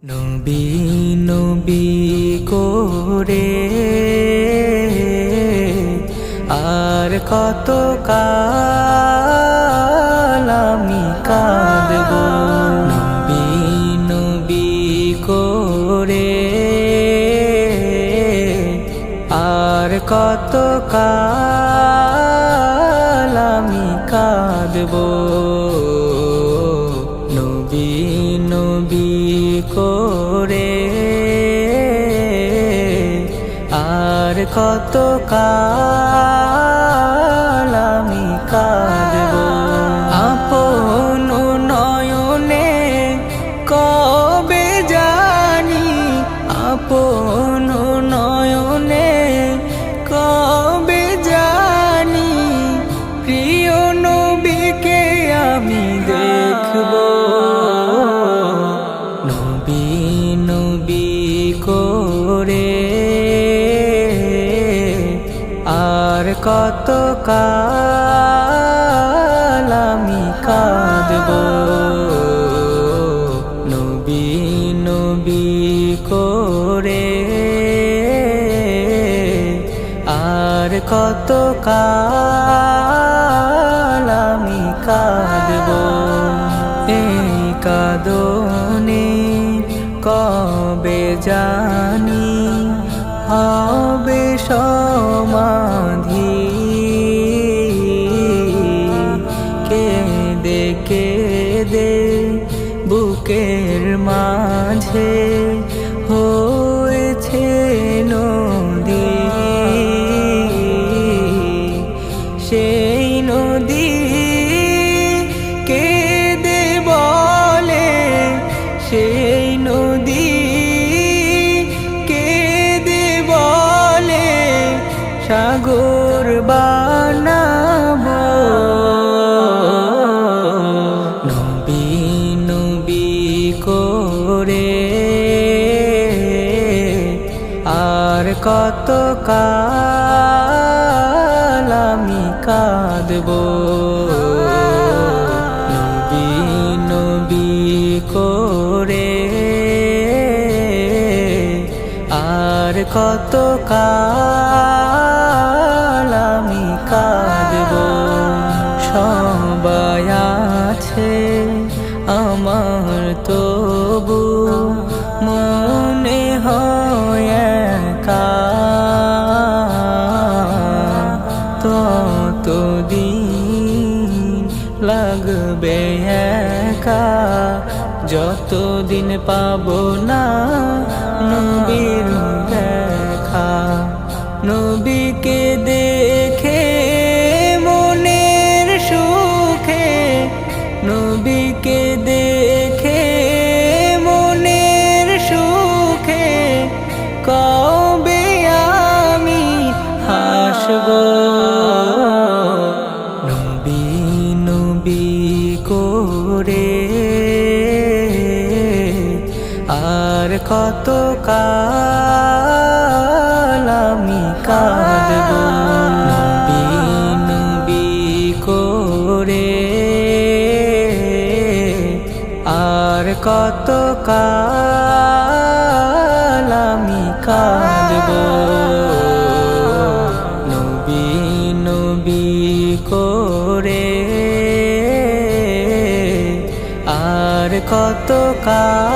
নবী নবী করে আর কত কাল আমি কাঁদব। নবী নবী করে আর কত কাল আমি কাঁদব। নবী নবী করে আর কত কাল আমি কাঁদব। আপন নয়নে কবে জানি, আপন নয়নে কবে জানি প্রিয় নবীকে আমি দেখব। নবী নবী করে আর কত কাল আমি কাঁদব। নবী নবী করে আর কত কাল আমি কাঁদব। এই কাঁদনে কবে জানি হবে সমাধি। কেঁদে কেঁদে বুকের মাঝে হয়েছে নদী। সেই নদী কেঁদে বলে, সেই নদী কেঁদে বলে সাগর বানাবো। নবী নবী করে আর কত কাল আমি কাঁদব। নবী নবী করে আর কত কাল আমি কাঁদব। সবাই আছে আমার তবু মনে হয় একা। ততদিন লাগবে একা যতদিন পাবো না নবীর দেখা। নবীকে দেখে মনের সুখে, নবীকে দেখে মনের সুখে কবে আমি হাসব। নবী নবী করে আর কত কাল আমি কাঁদব। নবী নবী করে আর কত কাল আমি কাঁদব। নবী নবী করে আর কত কাল